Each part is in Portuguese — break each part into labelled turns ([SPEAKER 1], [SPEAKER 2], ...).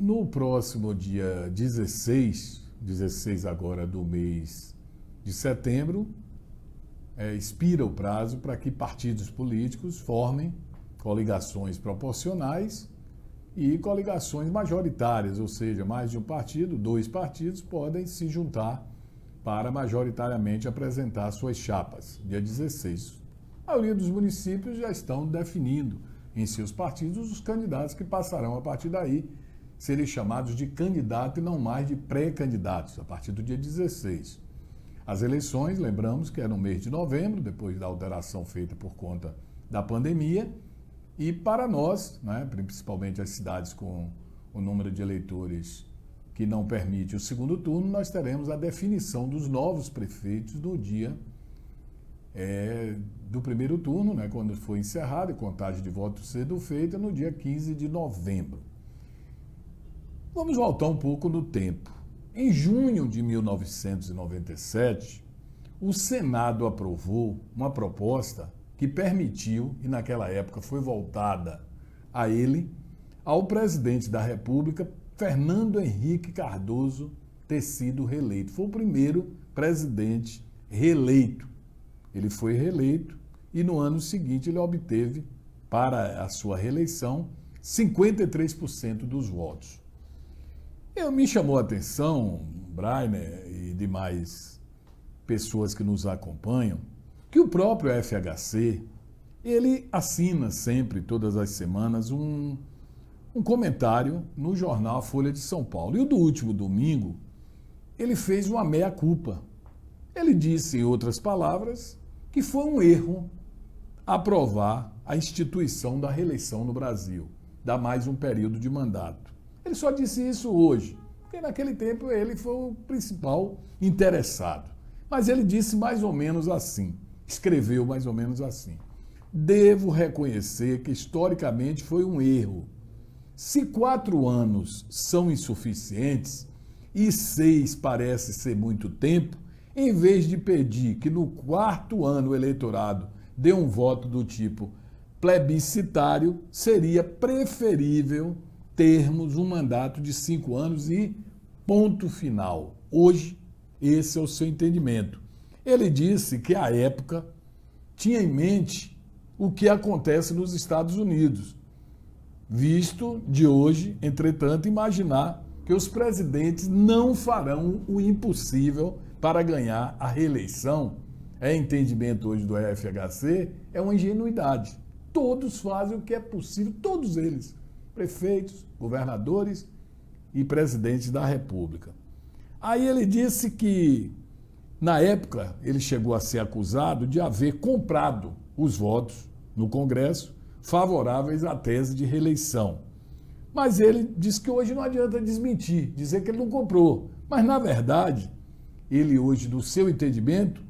[SPEAKER 1] No próximo dia 16 agora do mês de setembro, expira o prazo para que partidos políticos formem coligações proporcionais e coligações majoritárias, ou seja, mais de um partido, 2 partidos podem se juntar para majoritariamente apresentar suas chapas, dia 16. A maioria dos municípios já estão definindo em seus partidos os candidatos que passarão a partir daí serem chamados de candidato e não mais de pré-candidatos, a partir do dia 16. As eleições, lembramos que é no mês de novembro, depois da alteração feita por conta da pandemia, e para nós, né, principalmente as cidades com o número de eleitores que não permite o segundo turno, nós teremos a definição dos novos prefeitos no dia do primeiro turno, né, quando for encerrado e contagem de votos sendo feita, no dia 15 de novembro. Vamos voltar um pouco no tempo. Em junho de 1997, o Senado aprovou uma proposta que permitiu, e naquela época foi voltada a ele, ao presidente da República, Fernando Henrique Cardoso, ter sido reeleito. Foi o primeiro presidente reeleito. Ele foi reeleito e no ano seguinte ele obteve, para a sua reeleição, 53% dos votos. Me chamou a atenção, Brainer e demais pessoas que nos acompanham, que o próprio FHC, ele assina sempre, todas as semanas, um comentário no jornal Folha de São Paulo. E o do último domingo, ele fez uma meia-culpa. Ele disse, em outras palavras, que foi um erro aprovar a instituição da reeleição no Brasil, dar mais um período de mandato. Ele só disse isso hoje, porque naquele tempo ele foi o principal interessado. Mas ele disse mais ou menos assim, escreveu mais ou menos assim: devo reconhecer que historicamente foi um erro. Se 4 anos são insuficientes e 6 parece ser muito tempo, em vez de pedir que no 4º ano o eleitorado dê um voto do tipo plebiscitário, seria preferível termos um mandato de 5 anos e ponto final. Hoje, esse é o seu entendimento. Ele disse que, à época, tinha em mente o que acontece nos Estados Unidos. Visto de hoje, entretanto, imaginar que os presidentes não farão o impossível para ganhar a reeleição, entendimento hoje do FHC, é uma ingenuidade. Todos fazem o que é possível, todos eles, prefeitos, governadores e presidentes da República. Aí ele disse que, na época, ele chegou a ser acusado de haver comprado os votos no Congresso favoráveis à tese de reeleição. Mas ele disse que hoje não adianta desmentir, dizer que ele não comprou. Mas, na verdade, ele hoje, do seu entendimento,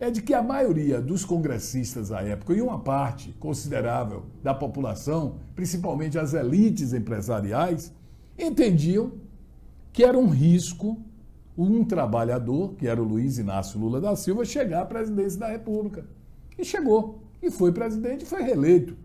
[SPEAKER 1] é de que a maioria dos congressistas à época, e uma parte considerável da população, principalmente as elites empresariais, entendiam que era um risco um trabalhador, que era o Luiz Inácio Lula da Silva, chegar à presidência da República. E chegou, e foi presidente e foi reeleito.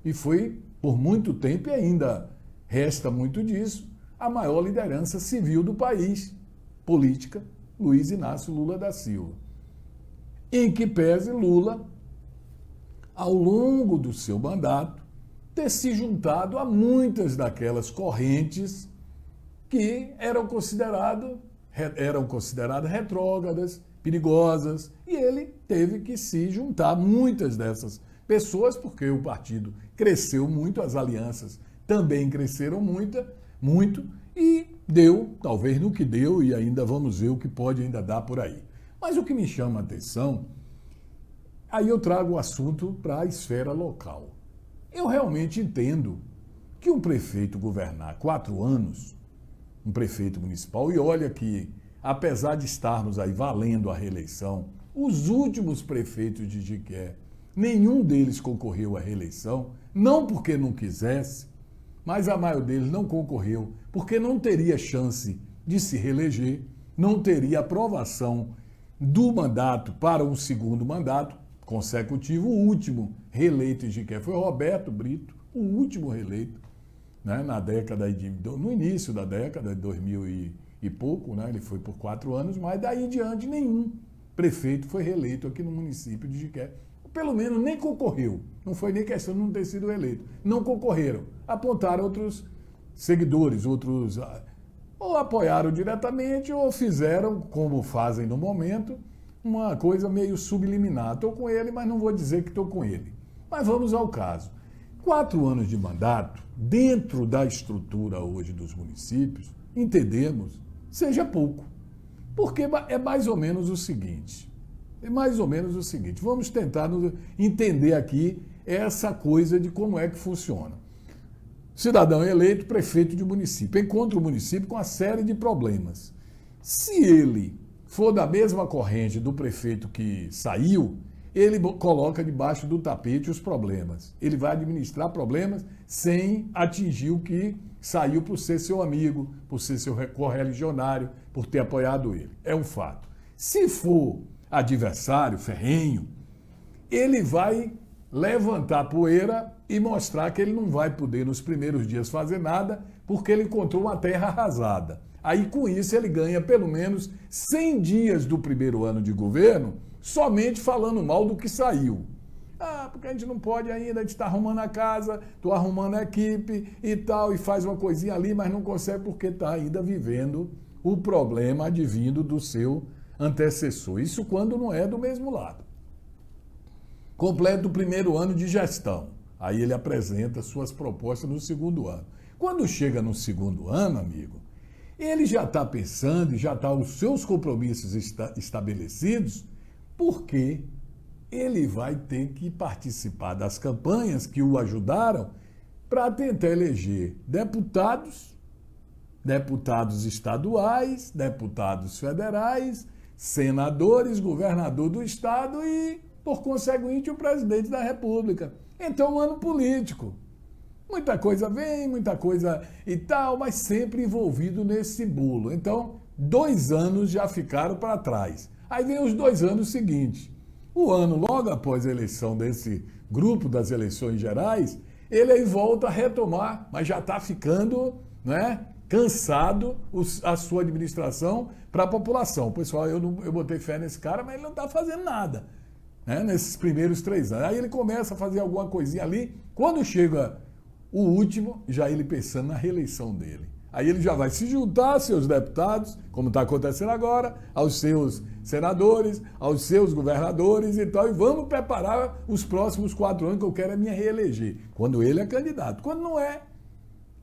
[SPEAKER 1] E foi, por muito tempo, e ainda resta muito disso, a maior liderança civil do país, política, Luiz Inácio Lula da Silva. Em que pese Lula, ao longo do seu mandato, ter se juntado a muitas daquelas correntes que eram consideradas retrógradas, perigosas, e ele teve que se juntar a muitas dessas pessoas, porque o partido cresceu muito, as alianças também cresceram muito, e deu, talvez no que deu, e ainda vamos ver o que pode ainda dar por aí. Mas o que me chama a atenção, aí eu trago o assunto para a esfera local. Eu realmente entendo que um prefeito governar 4 anos, um prefeito municipal, e olha que, apesar de estarmos aí valendo a reeleição, os últimos prefeitos de Jiqué, nenhum deles concorreu à reeleição, não porque não quisesse, mas a maioria deles não concorreu porque não teria chance de se reeleger, não teria aprovação do mandato para um segundo mandato consecutivo. O último reeleito em Jiqué foi Roberto Brito, o último reeleito. né, no início da década de 2000 e pouco, né, ele foi por 4 anos, mas daí em diante nenhum prefeito foi reeleito aqui no município de Jiqué. Pelo menos nem concorreu. Não foi nem questão de não ter sido eleito. Não concorreram. Apontaram outros seguidores, outros ou apoiaram diretamente ou fizeram, como fazem no momento, uma coisa meio subliminar. Estou com ele, mas não vou dizer que estou com ele. Mas vamos ao caso. 4 anos de mandato, dentro da estrutura hoje dos municípios, entendemos, seja pouco. Porque é mais ou menos o seguinte. Vamos tentar entender aqui essa coisa de como é que funciona. Cidadão eleito prefeito de município. Encontra o município com uma série de problemas. Se ele for da mesma corrente do prefeito que saiu, ele coloca debaixo do tapete os problemas. Ele vai administrar problemas sem atingir o que saiu por ser seu amigo, por ser seu correligionário, por ter apoiado ele. É um fato. Se for adversário, ferrenho, ele vai levantar poeira e mostrar que ele não vai poder nos primeiros dias fazer nada porque ele encontrou uma terra arrasada. Aí com isso ele ganha pelo menos 100 dias do primeiro ano de governo somente falando mal do que saiu. Porque a gente não pode ainda, a gente está arrumando a casa, estou arrumando a equipe e tal, e faz uma coisinha ali, mas não consegue porque está ainda vivendo o problema advindo do seu antecessor. Isso quando não é do mesmo lado. Completa o primeiro ano de gestão. Aí ele apresenta suas propostas no segundo ano. Quando chega no segundo ano, amigo, ele já está pensando, já está os seus compromissos estabelecidos, porque ele vai ter que participar das campanhas que o ajudaram para tentar eleger deputados estaduais, deputados federais, senadores, governador do estado e, por conseguinte, o presidente da República. Então, um ano político. Muita coisa vem, muita coisa e tal, mas sempre envolvido nesse bolo. Então, 2 anos já ficaram para trás. Aí vem os 2 anos seguintes. O ano logo após a eleição desse grupo das eleições gerais, ele aí volta a retomar, mas já está ficando, né, cansado a sua administração para a população. Pessoal, eu botei fé nesse cara, mas ele não está fazendo nada, né, nesses primeiros 3 anos. Aí ele começa a fazer alguma coisinha ali, quando chega o último, já ele pensando na reeleição dele. Aí ele já vai se juntar aos seus deputados, como está acontecendo agora, aos seus senadores, aos seus governadores e tal, e vamos preparar os próximos 4 anos que eu quero é me reeleger. Quando ele é candidato. Quando não é,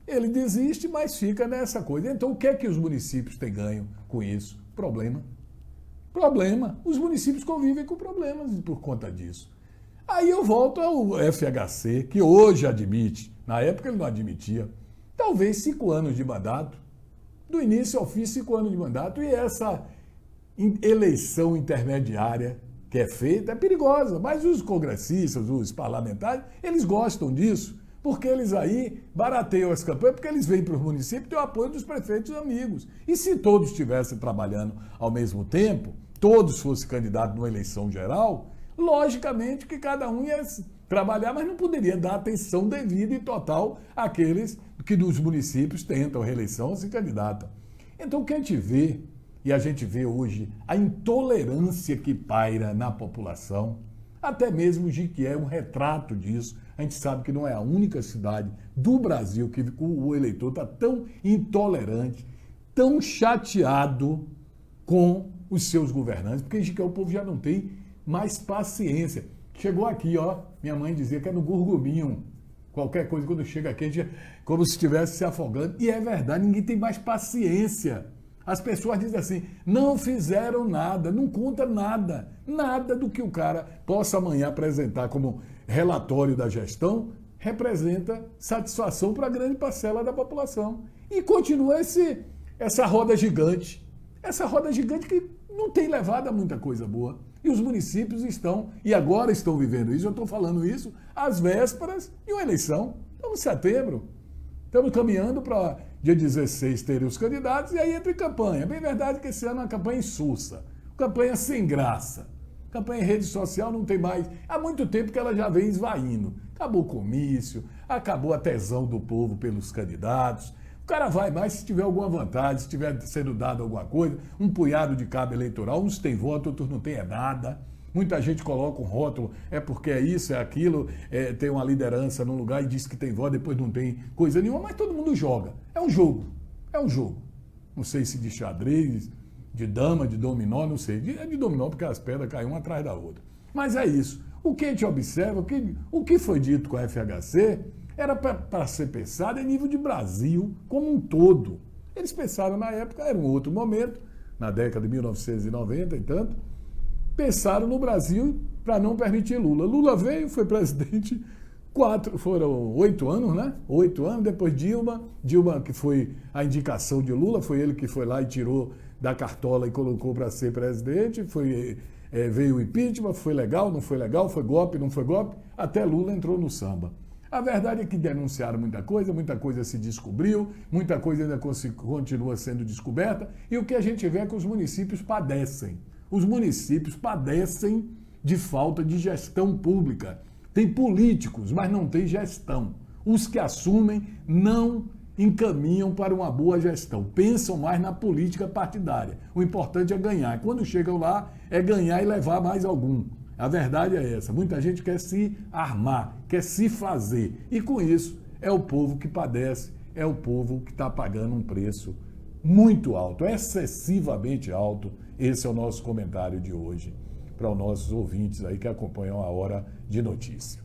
[SPEAKER 1] ele desiste, mas fica nessa coisa. Então, o que é que os municípios têm ganho com isso? Problema. Os municípios convivem com problemas por conta disso. Aí eu volto ao FHC, que hoje admite, na época ele não admitia, talvez 5 anos de mandato, do início ao fim, 5 anos de mandato, e essa eleição intermediária que é feita é perigosa, mas os congressistas, os parlamentares, eles gostam disso, porque eles aí barateiam as campanhas, porque eles vêm para os municípios e têm o apoio dos prefeitos amigos. E se todos estivessem trabalhando ao mesmo tempo, todos fossem candidatos numa eleição geral, logicamente que cada um ia trabalhar, mas não poderia dar atenção devida e total àqueles que dos municípios tentam a reeleição ou se candidatam. Então, o que a gente vê hoje a intolerância que paira na população, até mesmo Jiquié é um retrato disso. A gente sabe que não é a única cidade do Brasil que o eleitor está tão intolerante, tão chateado com os seus governantes, porque em Jiquié o povo já não tem mais paciência. Chegou aqui, ó, minha mãe dizia que é no Gurguminho. Qualquer coisa, quando chega aqui, a gente, como se estivesse se afogando. E é verdade, ninguém tem mais paciência. As pessoas dizem assim, não fizeram nada, não conta nada. Nada do que o cara possa amanhã apresentar como relatório da gestão representa satisfação para a grande parcela da população. E continua essa roda gigante. Essa roda gigante que não tem levado a muita coisa boa. E os municípios e agora estão vivendo isso. Eu estou falando isso às vésperas de uma eleição. Estamos em setembro. Estamos caminhando para dia 16 terem os candidatos e aí entra em campanha. É bem verdade que esse ano é uma campanha insulsa, campanha sem graça. Campanha em rede social não tem mais. Há muito tempo que ela já vem esvaindo. Acabou o comício, acabou a tesão do povo pelos candidatos. O cara vai mais se tiver alguma vantagem, se tiver sendo dado alguma coisa, um punhado de cabo eleitoral, uns têm voto, outros não têm nada. Muita gente coloca um rótulo, é porque é isso, é aquilo, tem uma liderança num lugar e diz que tem voto, depois não tem coisa nenhuma, mas todo mundo joga. É um jogo, é um jogo. Não sei se de xadrez, de dama, de dominó, não sei. É de dominó porque as pedras caem uma atrás da outra. Mas é isso. O que a gente observa, o que foi dito com a FHC, era para ser pensado em nível de Brasil como um todo. Eles pensaram na época, era um outro momento, na década de 1990 e tanto, pensaram no Brasil para não permitir Lula. Lula veio, foi presidente, foram 8 anos, né? 8 anos, depois Dilma, que foi a indicação de Lula, foi ele que foi lá e tirou da cartola e colocou para ser presidente, veio o impeachment, foi legal, não foi legal, foi golpe, não foi golpe, até Lula entrou no samba. A verdade é que denunciaram muita coisa se descobriu, muita coisa ainda continua sendo descoberta, e o que a gente vê é que os municípios padecem. Os municípios padecem de falta de gestão pública. Tem políticos, mas não tem gestão. Os que assumem não encaminham para uma boa gestão, pensam mais na política partidária. O importante é ganhar. Quando chegam lá, é ganhar e levar mais algum. A verdade é essa. Muita gente quer se armar, quer se fazer. E com isso, é o povo que padece, é o povo que está pagando um preço muito alto, excessivamente alto. Esse é o nosso comentário de hoje para os nossos ouvintes aí que acompanham a Hora de Notícia.